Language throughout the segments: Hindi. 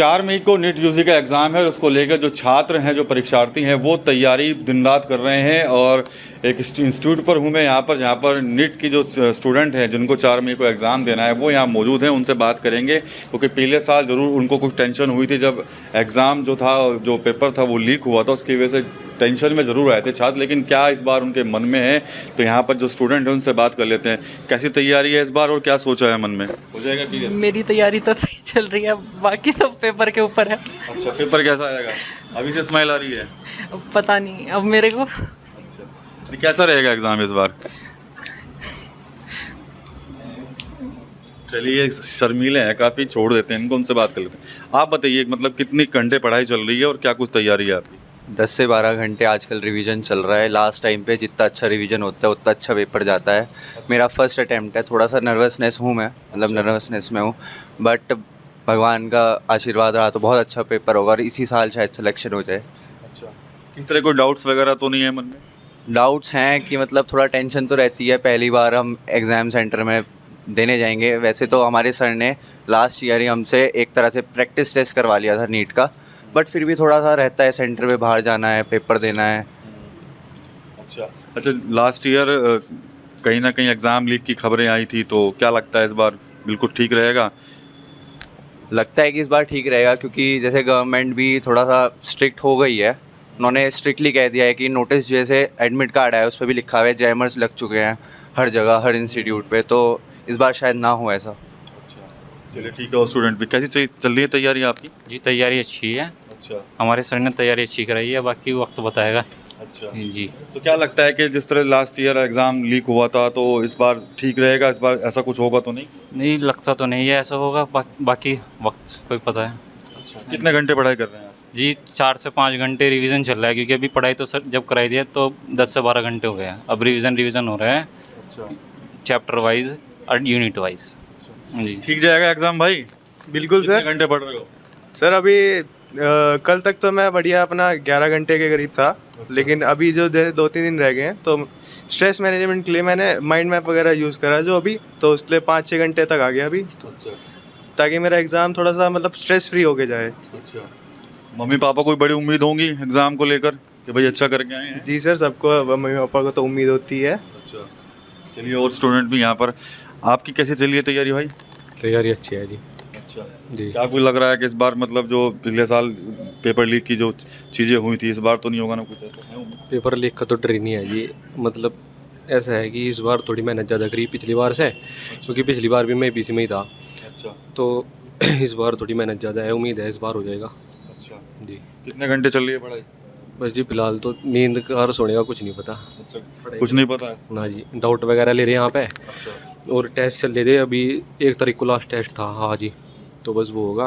4 मई को नीट यूजी का एग्ज़ाम है और उसको लेकर जो छात्र हैं, जो परीक्षार्थी हैं, वो तैयारी दिन रात कर रहे हैं। और एक इंस्टीट्यूट पर हूँ मैं यहाँ पर, जहाँ पर नीट की जो स्टूडेंट हैं जिनको 4 मई को एग्ज़ाम देना है, वो यहाँ मौजूद हैं। उनसे बात करेंगे क्योंकि पिछले साल ज़रूर उनको कुछ टेंशन हुई थी जब एग्ज़ाम जो था, जो पेपर था वो लीक हुआ था, उसकी वजह से टेंशन में ज़रूर आए थे छात्र। लेकिन क्या इस बार उनके मन में है, तो यहाँ पर जो स्टूडेंट हैं उनसे बात कर लेते हैं। कैसी तैयारी है इस बार और क्या सोचा है मन में? हो जाएगा क्लियर? मेरी तैयारी तो सही चल रही है, बाकी तो पेपर के ऊपर है। अच्छा, पेपर कैसा आएगा? अभी से स्माइल आ रही है? पता नहीं अब मेरे को। अच्छा, कैसा रहेगा एग्ज़ाम इस बार? चलिए, शर्मीले हैं काफ़ी, छोड़ देते हैं इनको, उनसे बात कर लेते हैं। आप बताइए, मतलब कितनी घंटे पढ़ाई चल रही है और क्या कुछ तैयारी है आपकी? 10 से 12 घंटे आजकल रिवीजन चल रहा है। लास्ट टाइम पे जितना अच्छा रिवीजन होता है उतना अच्छा पेपर जाता है। मेरा फर्स्ट अटैम्प्ट है, थोड़ा सा नर्वसनेस हूँ मैं, मतलब नर्वसनेस में हूँ, बट भगवान का आशीर्वाद रहा तो बहुत अच्छा पेपर होगा और इसी साल शायद सिलेक्शन हो जाए। अच्छा, किस तरह कोई डाउट्स वगैरह तो नहीं है मन में? डाउट्स हैं कि मतलब थोड़ा टेंशन तो रहती है, पहली बार हम एग्ज़ाम सेंटर में देने जाएंगे। वैसे तो हमारे सर ने लास्ट ईयर ही हमसे एक तरह से प्रैक्टिस टेस्ट करवा लिया था नीट का, बट फिर भी थोड़ा सा रहता है, सेंटर में बाहर जाना है, पेपर देना है। अच्छा, लास्ट ईयर कहीं ना कहीं एग्ज़ाम लीक की खबरें आई थी, तो क्या लगता है इस बार बिल्कुल ठीक रहेगा? लगता है कि इस बार ठीक रहेगा क्योंकि जैसे गवर्नमेंट भी थोड़ा सा स्ट्रिक्ट हो गई है। उन्होंने स्ट्रिक्टली कह दिया है कि नोटिस जैसे एडमिट कार्ड आया उस पर भी लिखा हुआ है जैमर्स लग चुके हैं हर जगह, हर इंस्टीट्यूट पे, तो इस बार शायद ना हो ऐसा। अच्छा, चलिए ठीक है। और स्टूडेंट भी कैसी चल रही है तैयारी आपकी? जी तैयारी अच्छी है। अच्छा, हमारे सर ने तैयारी अच्छी कराई है, बाकी वक्त बताएगा। अच्छा जी तो क्या लगता है कि जिस तरह लास्ट ईयर एग्ज़ाम लीक हुआ था, तो इस बार ठीक रहेगा? इस बार ऐसा कुछ होगा तो नहीं? नहीं लगता तो नहीं है ऐसा होगा, बाकी वक्त कोई पता है। अच्छा, कितने घंटे पढ़ाई कर रहे हैं आप? जी 4 से 5 घंटे रिवीजन चल रहा है, क्योंकि अभी पढ़ाई तो सर जब कराई दी है तो 10 से 12 घंटे हो गए हैं। अब रिवीजन हो रहा है, अच्छा, चैप्टर वाइज और यूनिट वाइज। जी ठीक जाएगा एग्ज़ाम भाई? बिल्कुल कितने सर। घंटे पढ़ रहे हो? सर अभी कल तक तो मैं बढ़िया अपना 11 घंटे के करीब था, लेकिन अभी जो 2-3 दिन रह गए हैं तो स्ट्रेस मैनेजमेंट के लिए मैंने माइंड मैप वगैरह यूज़ करा जो अभी, तो उसके लिए 5-6 घंटे तक आ गया अभी, अच्छा, ताकि मेरा एग्ज़ाम थोड़ा सा मतलब स्ट्रेस फ्री होके जाए। अच्छा। मम्मी पापा कोई बड़ी उम्मीद होंगी एग्ज़ाम को लेकर कि भाई अच्छा करके आए हैं? जी सर, सबको मम्मी पापा को तो उम्मीद होती है। अच्छा, चलिए। और स्टूडेंट भी यहाँ पर, आपकी कैसे चली है तैयारी भाई? तैयारी अच्छी है जी। अच्छा जी क्या आपको लग रहा है कि इस बार, मतलब जो पिछले साल पेपर लीक की जो चीज़ें हुई थी, इस बार तो नहीं होगा ना कुछ ऐसा? है उम्मीद? पेपर लीक का तो डर ही नहीं है जी। मतलब ऐसा है कि इस बार थोड़ी मेहनत ज़्यादा करी पिछली बार से, क्योंकि पिछली बार भी मैं बीसी में ही था, अच्छा, तो इस बार थोड़ी मेहनत ज़्यादा है, उम्मीद है इस बार हो जाएगा अच्छा। जी। कितने घंटे चल रही है पढ़ाई? बस जी फिलहाल तो नींद का और सोने का कुछ नहीं पता अच्छा, कुछ नहीं पता है? ना जी। डाउट वगैरह ले रहे हैं यहाँ पे, अच्छा, और टेस्ट चल रहे थे। अभी 1 तारीख को लास्ट टेस्ट था, हाँ जी, तो बस वो होगा।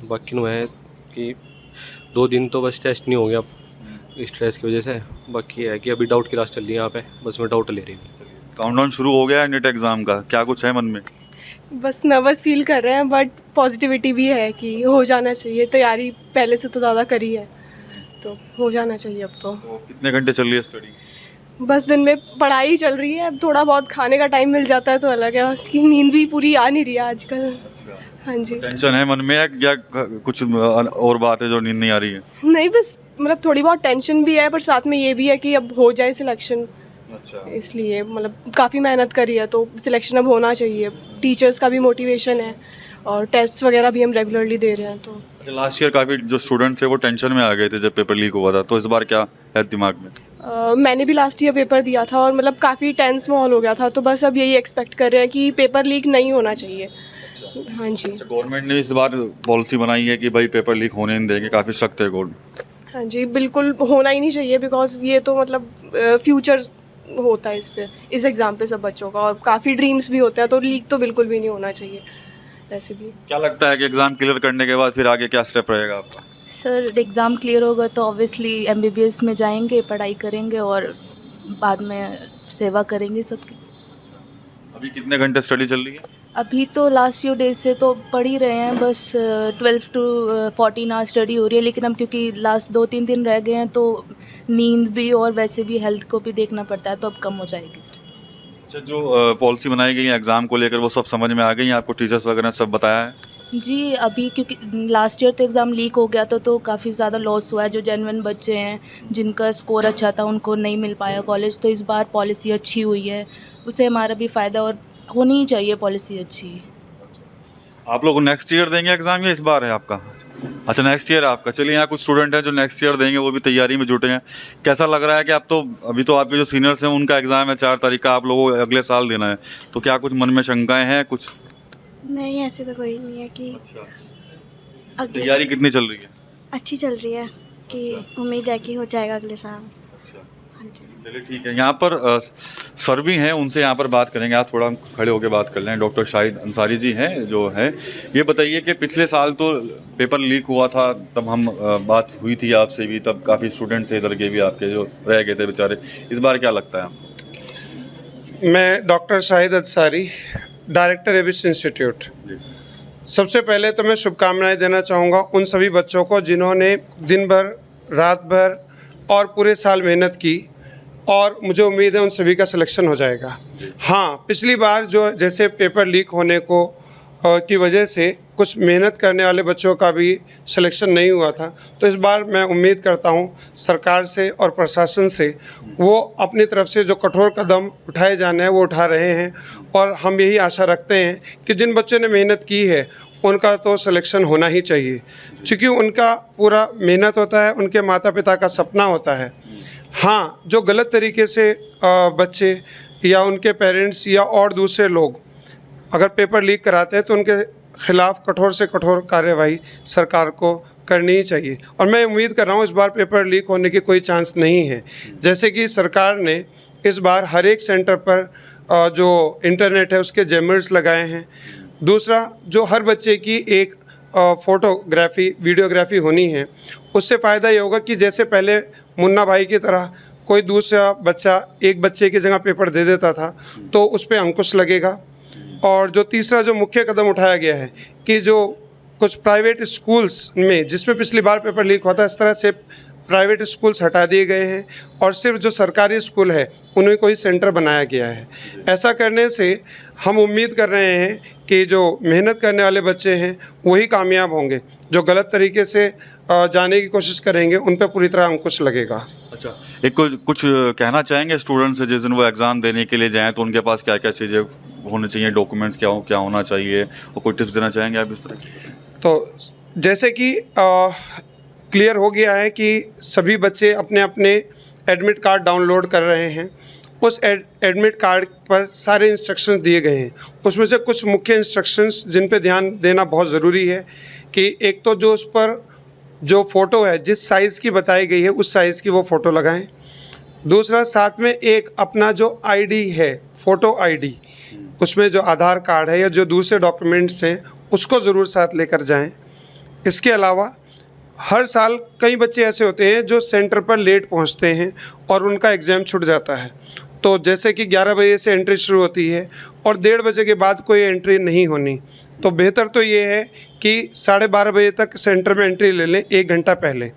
बाकी नो है कि 2 दिन तो बस टेस्ट नहीं हो गया स्ट्रेस की वजह से। बाकी है कि अभी डाउट क्लास चल रही है यहाँ पे, बस मैं डाउट ले रही हूँ। काउंटडाउन शुरू हो गया है नीट एग्ज़ाम का, क्या कुछ है मन में? बस नर्वस फील कर रहे हैं, बट पॉजिटिविटी भी है कि हो जाना चाहिए। तैयारी पहले से तो ज़्यादा करी है, तो हो जाना चाहिए अब तो। तो कितने घंटे चल रही है स्टडी? बस दिन में पढ़ाई चल रही है, अब थोड़ा बहुत खाने का टाइम मिल जाता है तो अलग है, कि नींद भी पूरी आ नहीं रही है आजकल। अच्छा, हाँ जी। टेंशन है मन में या कुछ और बात है जो नींद नहीं आ रही है? नहीं, बस मतलब थोड़ी बहुत टेंशन भी है, पर साथ में ये भी है कि अब हो जाए सिलेक्शन, अच्छा, इसलिए मतलब काफ़ी मेहनत करी है तो सिलेक्शन अब होना चाहिए। टीचर्स का भी मोटिवेशन है और टेस्ट वगैरह भी हम रेगुलरली दे रहे हैं तो। अच्छा। लास्ट ईयर काफ़ी जो स्टूडेंट थे वो टेंशन में आ गए थे जब पेपर लीक हुआ था, तो इस बार क्या है दिमाग में? मैंने भी लास्ट ईयर पेपर दिया था और मतलब काफ़ी टेंस माहौल हो गया था, तो बस अब यही एक्सपेक्ट कर रहे हैं कि पेपर लीक नहीं होना चाहिए। हाँ जी। अच्छा, गवर्नमेंट ने इस बार पॉलिसी बनाई है कि भाई पेपर लीक होने नहीं देंगे, काफ़ी सख्त है गवर्नमेंट। हाँ जी, बिल्कुल होना ही नहीं चाहिए, बिकॉज ये तो मतलब फ्यूचर होता है इस एग्ज़ाम पे सब बच्चों का, और काफ़ी ड्रीम्स भी होते हैं, तो लीक तो बिल्कुल भी नहीं होना चाहिए वैसे भी। क्या लगता है कि एग्ज़ाम क्लियर करने के बाद फिर आगे क्या स्टेप रहेगा आपका? सर एग्ज़ाम क्लियर होगा तो ऑब्वियसली एमबीबीएस में जाएंगे, पढ़ाई करेंगे और बाद में सेवा करेंगे सबकी। अभी कितने घंटे स्टडी चल रही है? अभी तो लास्ट फ्यू डेज से तो पढ़ ही रहे हैं, बस 12 to 14 आवर स्टडी हो रही है, लेकिन अब क्योंकि लास्ट 2-3 दिन रह गए हैं तो नींद भी और वैसे भी हेल्थ को भी देखना पड़ता है, तो अब कम हो जाएगी। अच्छा, जो पॉलिसी बनाई गई है एग्ज़ाम को लेकर, वो सब समझ में आ गई है आपको? टीचर्स वगैरह सब बताया है? जी, अभी क्योंकि लास्ट ईयर तो एग्ज़ाम लीक हो गया था तो काफ़ी ज़्यादा लॉस हुआ है। जो जेन्युइन बच्चे हैं जिनका स्कोर अच्छा था उनको नहीं मिल पाया कॉलेज, तो इस बार पॉलिसी अच्छी हुई है, उससे हमारा भी फ़ायदा और होनी ही चाहिए पॉलिसी अच्छी। आप लोग नेक्स्ट ईयर देंगे एग्जाम या इस बार है आपका? अच्छा, नेक्स्ट ईयर आपका। चलिए, यहाँ कुछ स्टूडेंट हैं जो नेक्स्ट ईयर देंगे, वो भी तैयारी में जुटे हैं। कैसा लग रहा है कि आप तो अभी तो आपके जो सीनियर्स हैं उनका एग्ज़ाम है 4 तारीख का, आप लोगों को अगले साल देना है, तो क्या कुछ मन में शंकाएं हैं कुछ? नहीं, ऐसे तो कोई नहीं है कि अच्छा, अगले तैयारी कितनी चल रही है? अच्छी चल रही है कि उम्मीद है कि हो जाएगा अगले साल। अच्छा, हाँ जी। चलिए ठीक है। यहाँ पर सर भी हैं, उनसे यहाँ पर बात करेंगे। आप थोड़ा खड़े होकर बात कर लें। डॉक्टर शाहिद अंसारी जी हैं जो हैं। ये बताइए कि पिछले साल तो पेपर लीक हुआ था, तब हम बात हुई थी आपसे भी, तब काफ़ी स्टूडेंट थे इधर के भी आपके जो रह गए थे बेचारे। इस बार क्या लगता है आपको? मैं doctor Shahid Ansari, director एबिस institute. सबसे पहले तो मैं शुभकामनाएं देना चाहूँगा उन सभी बच्चों को जिन्होंने दिन भर, रात भर और पूरे साल मेहनत की, और मुझे उम्मीद है उन सभी का सिलेक्शन हो जाएगा। हाँ, पिछली बार जो जैसे पेपर लीक होने को की वजह से कुछ मेहनत करने वाले बच्चों का भी सिलेक्शन नहीं हुआ था, तो इस बार मैं उम्मीद करता हूँ सरकार से और प्रशासन से वो अपनी तरफ से जो कठोर कदम उठाए जाने हैं वो उठा रहे हैं, और हम यही आशा रखते हैं कि जिन बच्चों ने मेहनत की है उनका तो सिलेक्शन होना ही चाहिए, क्योंकि उनका पूरा मेहनत होता है, उनके माता पिता का सपना होता है। हाँ, जो गलत तरीके से बच्चे या उनके पेरेंट्स या और दूसरे लोग अगर पेपर लीक कराते हैं तो उनके खिलाफ़ कठोर से कठोर कार्यवाही सरकार को करनी ही चाहिए। और मैं उम्मीद कर रहा हूँ इस बार पेपर लीक होने की कोई चांस नहीं है। जैसे कि सरकार ने इस बार हर एक सेंटर पर जो इंटरनेट है उसके जैमर्स लगाए हैं। दूसरा, जो हर बच्चे की एक फ़ोटोग्राफ़ी, वीडियोग्राफ़ी होनी है, उससे फ़ायदा ये होगा कि जैसे पहले मुन्ना भाई की तरह कोई दूसरा बच्चा एक बच्चे की जगह पेपर दे देता था, तो उस पर अंकुश लगेगा। और जो तीसरा जो मुख्य कदम उठाया गया है कि जो कुछ प्राइवेट स्कूल्स में जिसमें पिछली बार पेपर लीक होता है, इस तरह से प्राइवेट स्कूल्स हटा दिए गए हैं और सिर्फ जो सरकारी स्कूल है उन्हें कोई सेंटर बनाया गया है। ऐसा करने से हम उम्मीद कर रहे हैं कि जो मेहनत करने वाले बच्चे हैं वही कामयाब होंगे, जो गलत तरीके से जाने की कोशिश करेंगे उन पर पूरी तरह अंकुश लगेगा। अच्छा, एक कुछ कहना चाहेंगे स्टूडेंट से जिस दिन वो एग्ज़ाम देने के लिए जाएँ तो उनके पास क्या क्या चीज़ें होनी चाहिए, डॉक्यूमेंट्स क्या होना चाहिए, और कोई टिप्स देना चाहेंगे आप इस तरह? तो जैसे कि क्लियर हो गया है कि सभी बच्चे अपने अपने एडमिट कार्ड डाउनलोड कर रहे हैं। उस एडमिट कार्ड पर सारे इंस्ट्रक्शंस दिए गए हैं। उसमें से कुछ मुख्य इंस्ट्रक्शंस जिन पे ध्यान देना बहुत ज़रूरी है कि एक तो जो उस पर जो फ़ोटो है जिस साइज़ की बताई गई है उस साइज़ की वो फ़ोटो लगाएं। दूसरा, साथ में एक अपना जो आईडी है, फ़ोटो आईडी, उसमें जो आधार कार्ड है या जो दूसरे डॉक्यूमेंट्स हैं उसको ज़रूर साथ लेकर जाएं। इसके अलावा हर साल कई बच्चे ऐसे होते हैं जो सेंटर पर लेट पहुंचते हैं और उनका एग्ज़ाम छूट जाता है। तो जैसे कि 11 बजे से एंट्री शुरू होती है और 1:30 बजे के बाद कोई एंट्री नहीं होनी, तो बेहतर तो ये है कि 12:30 बजे तक सेंटर में एंट्री ले लें 1 घंटा पहले,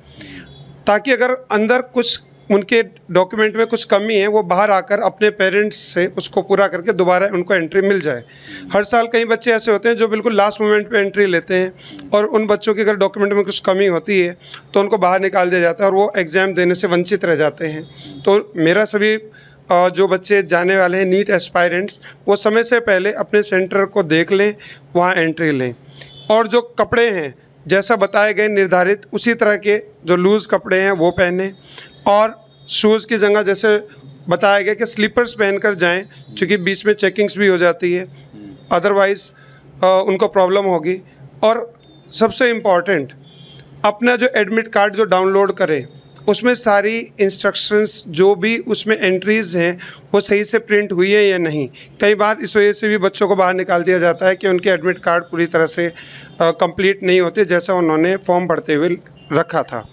ताकि अगर अंदर कुछ उनके डॉक्यूमेंट में कुछ कमी है वो बाहर आकर अपने पेरेंट्स से उसको पूरा करके दोबारा उनको एंट्री मिल जाए। हर साल कई बच्चे ऐसे होते हैं जो बिल्कुल लास्ट मोमेंट पे एंट्री लेते हैं और उन बच्चों की अगर डॉक्यूमेंट में कुछ कमी होती है तो उनको बाहर निकाल दिया जाता है और वो एग्ज़ाम देने से वंचित रह जाते हैं। तो मेरा सभी जो बच्चे जाने वाले हैं नीट एस्पायरेंट्स, वो समय से पहले अपने सेंटर को देख लें, वहाँ एंट्री लें। और जो कपड़े हैं जैसा बताए गए निर्धारित उसी तरह के जो लूज़ कपड़े हैं वो पहने, और शूज़ की जगह जैसे बताया गया कि स्लीपर्स पहनकर जाएं, क्योंकि बीच में चेकिंग्स भी हो जाती है, अदरवाइज़ उनको प्रॉब्लम होगी। और सबसे इम्पॉर्टेंट, अपना जो एडमिट कार्ड जो डाउनलोड करें उसमें सारी इंस्ट्रक्शंस जो भी उसमें एंट्रीज़ हैं वो सही से प्रिंट हुई है या नहीं। कई बार इस वजह से भी बच्चों को बाहर निकाल दिया जाता है कि उनके एडमिट कार्ड पूरी तरह से कंप्लीट नहीं होते जैसा उन्होंने फॉर्म भरते हुए रखा था।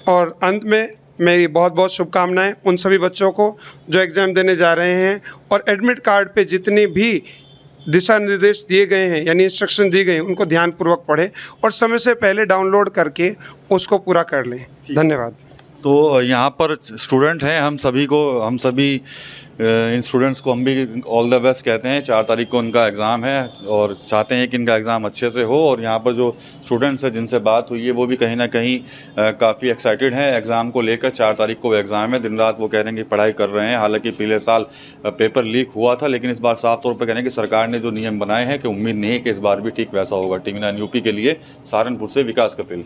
और अंत में मेरी बहुत बहुत शुभकामनाएं उन सभी बच्चों को जो एग्ज़ाम देने जा रहे हैं, और एडमिट कार्ड पे जितने भी दिशा निर्देश दिए गए हैं यानी इंस्ट्रक्शन दी गई हैं उनको ध्यानपूर्वक पढ़ें और समय से पहले डाउनलोड करके उसको पूरा कर लें। धन्यवाद। तो यहाँ पर स्टूडेंट हैं, हम सभी इन स्टूडेंट्स को हम भी ऑल द बेस्ट कहते हैं। 4 तारीख को उनका एग्ज़ाम है और चाहते हैं कि इनका एग्ज़ाम अच्छे से हो। और यहाँ पर जो स्टूडेंट्स हैं जिनसे बात हुई है वो भी कहीं ना कहीं काफ़ी एक्साइटेड हैं एग्ज़ाम को लेकर। 4 तारीख को एग्ज़ाम है, दिन रात वो कह रहे हैं कि पढ़ाई कर रहे हैं। हालांकि पिछले साल पेपर लीक हुआ था, लेकिन इस बार साफ तौर पर कह रहे हैं कि सरकार ने जो नियम बनाए हैं कि उम्मीद नहीं है कि इस बार भी ठीक वैसा होगा। TV9 यूपी के लिए सहारनपुर से विकास कपिल।